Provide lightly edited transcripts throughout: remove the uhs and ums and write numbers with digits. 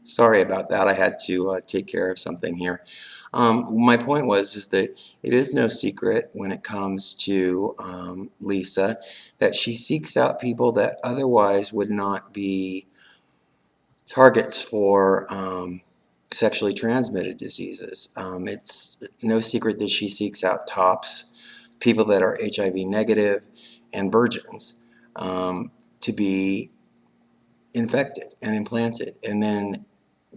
Sorry about that. I had to take care of something here. My point was is that it is no secret when it comes to Lisa that she seeks out people that otherwise would not be targets for sexually transmitted diseases. It's no secret that she seeks out TOPS, people that are HIV negative, and virgins to be infected and implanted, and then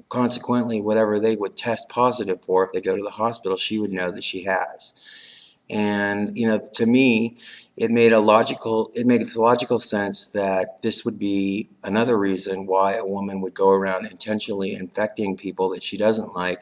consequently, whatever they would test positive for if they go to the hospital, she would know that she has. And to me, it makes logical sense that this would be another reason why a woman would go around intentionally infecting people that she doesn't like,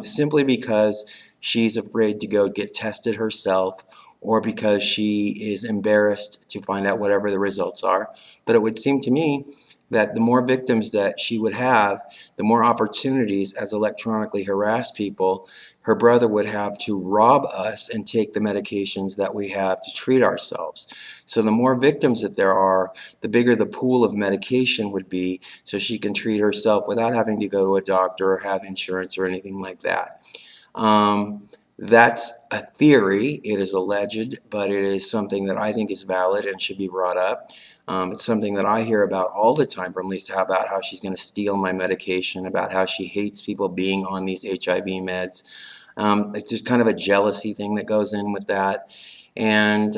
simply because she's afraid to go get tested herself, or because she is embarrassed to find out whatever the results are. But it would seem to me that the more victims that she would have, the more opportunities as electronically harassed people her brother would have to rob us and take the medications that we have to treat ourselves. So the more victims that there are, the bigger the pool of medication would be, so she can treat herself without having to go to a doctor or have insurance or anything like that. That's a theory. It is alleged, but it is something that I think is valid and should be brought up. It's something that I hear about all the time from Lisa, about how she's going to steal my medication, about how she hates people being on these HIV meds. It's just kind of a jealousy thing that goes in with that. And,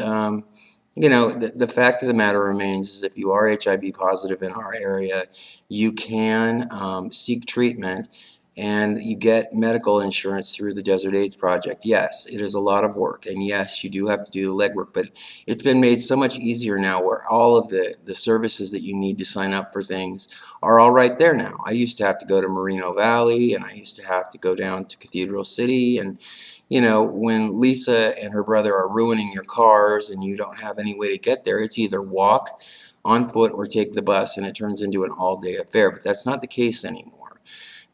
the fact of the matter remains is if you are HIV positive in our area, you can seek treatment and you get medical insurance through the Desert AIDS Project. Yes, it is a lot of work, and yes, you do have to do the legwork, but it's been made so much easier now where all of the services that you need to sign up for things are all right there now. I used to have to go to Moreno Valley, and I used to have to go down to Cathedral City, and when Lisa and her brother are ruining your cars and you don't have any way to get there, it's either walk, on foot, or take the bus, and it turns into an all-day affair, but that's not the case anymore.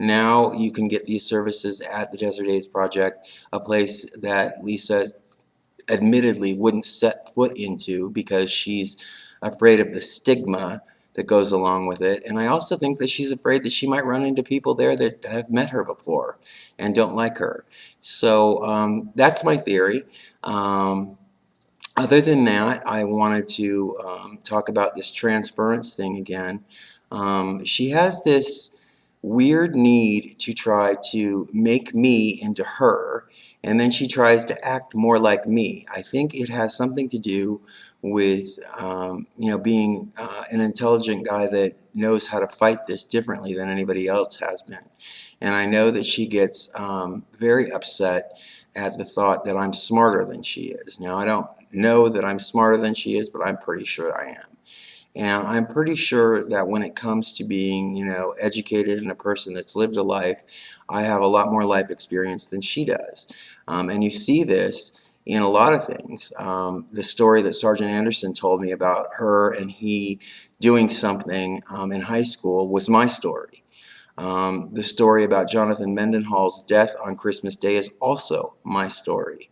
Now you can get these services at the Desert AIDS Project, a place that Lisa admittedly wouldn't set foot into because she's afraid of the stigma that goes along with it. And I also think that she's afraid that she might run into people there that have met her before and don't like her. So that's my theory. Other than that, I wanted to talk about this transference thing again. She has this weird need to try to make me into her, and then she tries to act more like me. I think it has something to do with being an intelligent guy that knows how to fight this differently than anybody else has been. And I know that she gets very upset at the thought that I'm smarter than she is. Now, I don't know that I'm smarter than she is, but I'm pretty sure I am. And I'm pretty sure that when it comes to being, educated and a person that's lived a life, I have a lot more life experience than she does. And you see this in a lot of things. The story that Sergeant Anderson told me about her and he doing something in high school was my story. The story about Jonathan Mendenhall's death on Christmas Day is also my story.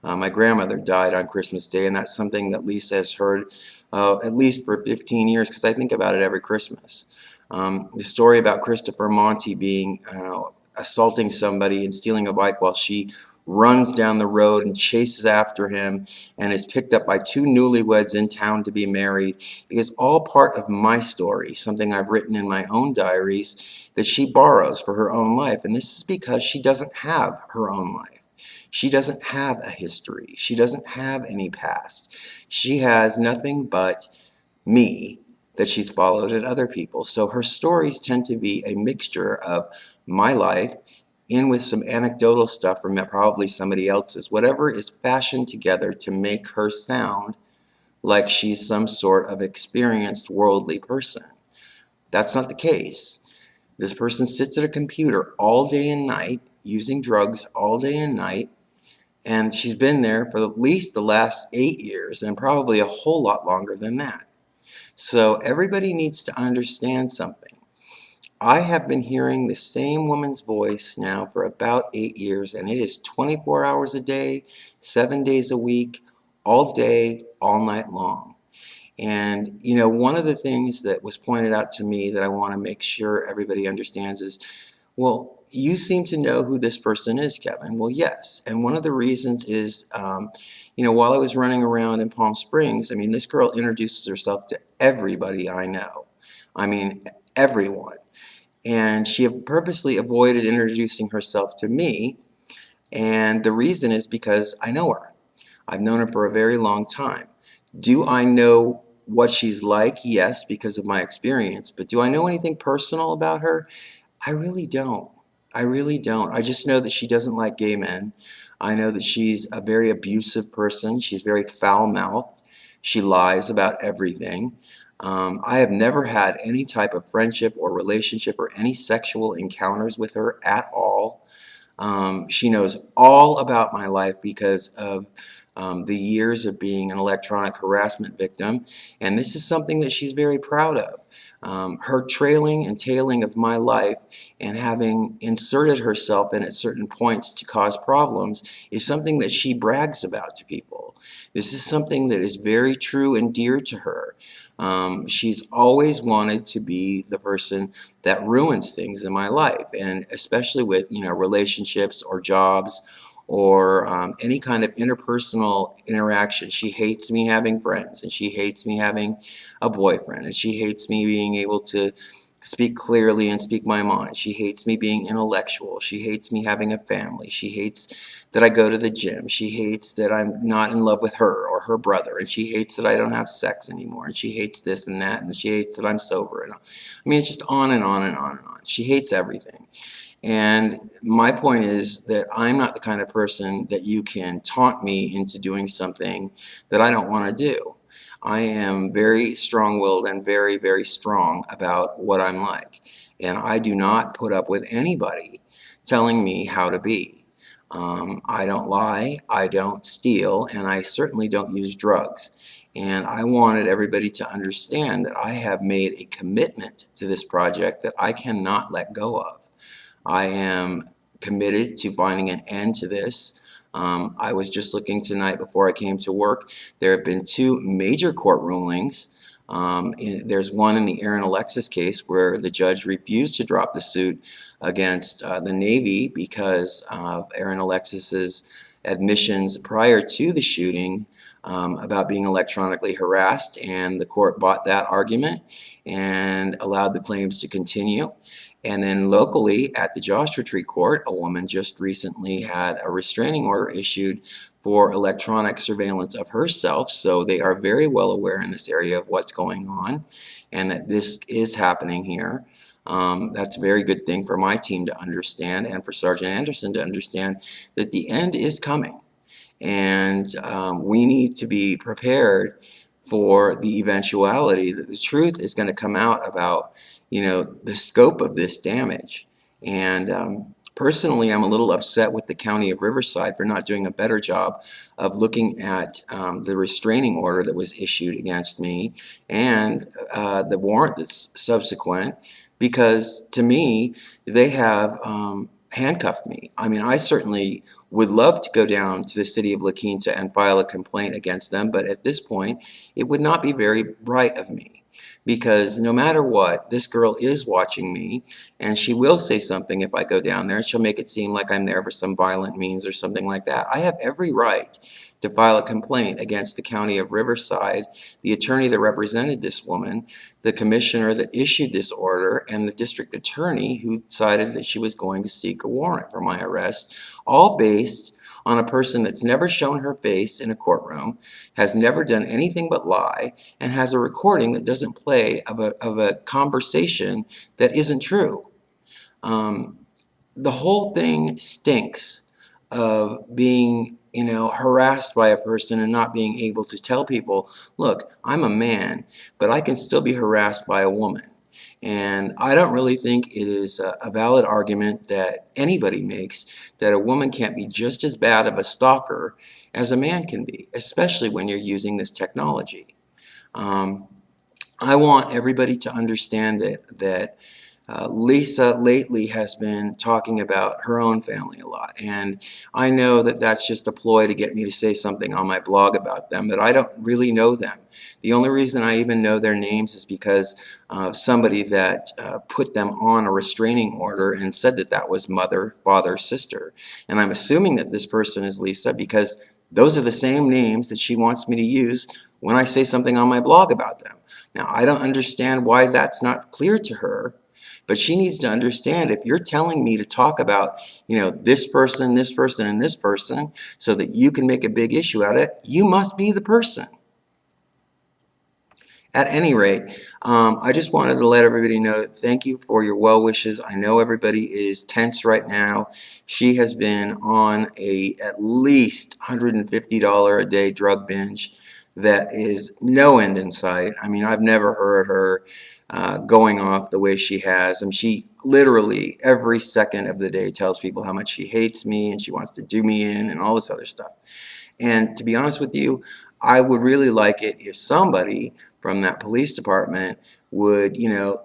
My grandmother died on Christmas Day, and that's something that Lisa has heard at least for 15 years, because I think about it every Christmas. The story about Christopher Monty being, assaulting somebody and stealing a bike while she runs down the road and chases after him and is picked up by two newlyweds in town to be married is all part of my story, something I've written in my own diaries that she borrows for her own life. And this is because she doesn't have her own life. She doesn't have a history. She doesn't have any past. She has nothing but me that she's followed in other people. So her stories tend to be a mixture of my life in with some anecdotal stuff from probably somebody else's. Whatever is fashioned together to make her sound like she's some sort of experienced worldly person. That's not the case. This person sits at a computer all day and night, using drugs all day and night, and she's been there for at least the last 8 years, and probably a whole lot longer than that. So everybody needs to understand something. I have been hearing the same woman's voice now for about 8 years, and it is 24 hours a day, 7 days a week, all day, all night long. And, you know, one of the things that was pointed out to me that I want to make sure everybody understands is, well, you seem to know who this person is, Kevin. Well, yes. And one of the reasons is, you know, while I was running around in Palm Springs, I mean, this girl introduces herself to everybody I know. I mean, everyone. And she purposely avoided introducing herself to me. And the reason is because I know her. I've known her for a very long time. Do I know what she's like? Yes, because of my experience. But do I know anything personal about her? I really don't. I really don't. I just know that she doesn't like gay men. I know that she's a very abusive person. She's very foul-mouthed. She lies about everything. I have never had any type of friendship or relationship or any sexual encounters with her at all. She knows all about my life because of the years of being an electronic harassment victim, and this is something that she's very proud of. Her trailing and tailing of my life and having inserted herself in at certain points to cause problems is something that she brags about to people. This is something that is very true and dear to her. She's always wanted to be the person that ruins things in my life, and especially with, you know, relationships or jobs or any kind of interpersonal interaction. She hates me having friends, and she hates me having a boyfriend, and she hates me being able to speak clearly and speak my mind. She hates me being intellectual. She hates me having a family. She hates that I go to the gym. She hates that I'm not in love with her or her brother, and she hates that I don't have sex anymore, and she hates this and that, and she hates that I'm sober. And I mean, it's just on and on and on and on. She hates everything. And my point is that I'm not the kind of person that you can taunt me into doing something that I don't want to do. I am very strong-willed and very, very strong about what I'm like. And I do not put up with anybody telling me how to be. I don't lie, I don't steal, and I certainly don't use drugs. And I wanted everybody to understand that I have made a commitment to this project that I cannot let go of. I am committed to finding an end to this. I was just looking tonight before I came to work. There have been two major court rulings. There's one in the Aaron Alexis case where the judge refused to drop the suit against the Navy because of Aaron Alexis's admissions prior to the shooting about being electronically harassed, and the court bought that argument and allowed the claims to continue. And then locally at the Joshua Tree Court, a woman just recently had a restraining order issued for electronic surveillance of herself. So they are very well aware in this area of what's going on and that this is happening here. That's a very good thing for my team to understand and for Sergeant Anderson to understand that the end is coming. And we need to be prepared for the eventuality that the truth is going to come out about, you know, the scope of this damage. And personally, I'm a little upset with the County of Riverside for not doing a better job of looking at the restraining order that was issued against me and the warrant that's subsequent, because to me, they have handcuffed me. I mean, I certainly would love to go down to the city of La Quinta and file a complaint against them, but at this point, it would not be very bright of me, because no matter what, this girl is watching me, and she will say something if I go down there. She'll make it seem like I'm there for some violent means or something like that. I have every right to file a complaint against the County of Riverside, the attorney that represented this woman, the commissioner that issued this order, and the district attorney who decided that she was going to seek a warrant for my arrest, all based on a person that's never shown her face in a courtroom, has never done anything but lie, and has a recording that doesn't play of a conversation that isn't true. The whole thing stinks of being, you know, harassed by a person and not being able to tell people, look, I'm a man, but I can still be harassed by a woman. And I don't really think it is a valid argument that anybody makes that a woman can't be just as bad of a stalker as a man can be, especially when you're using this technology. I want everybody to understand that Lisa lately has been talking about her own family a lot, and I know that that's just a ploy to get me to say something on my blog about them, but I don't really know them. The only reason I even know their names is because somebody that put them on a restraining order and said that that was mother, father, sister. And I'm assuming that this person is Lisa because those are the same names that she wants me to use when I say something on my blog about them. Now, I don't understand why that's not clear to her, but she needs to understand if you're telling me to talk about, this person, and this person so that you can make a big issue out of it, you must be the person. At any rate, I just wanted to let everybody know that thank you for your well wishes. I know everybody is tense right now. She has been on a at least $150 a day drug binge that is no end in sight. I mean, I've never heard her going off the way she has. I mean, she literally every second of the day tells people how much she hates me and she wants to do me in and all this other stuff. And to be honest with you, I would really like it if somebody from that police department would,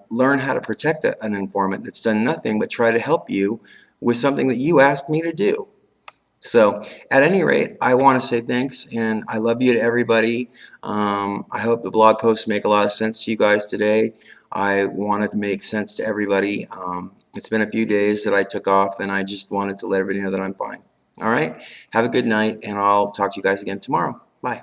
learn how to protect an informant that's done nothing but try to help you with something that you asked me to do. So at any rate, I want to say thanks and I love you to everybody. I hope the blog posts make a lot of sense to you guys today. I wanted to make sense to everybody. It's been a few days that I took off and I just wanted to let everybody know that I'm fine. All right, have a good night and I'll talk to you guys again tomorrow. Bye.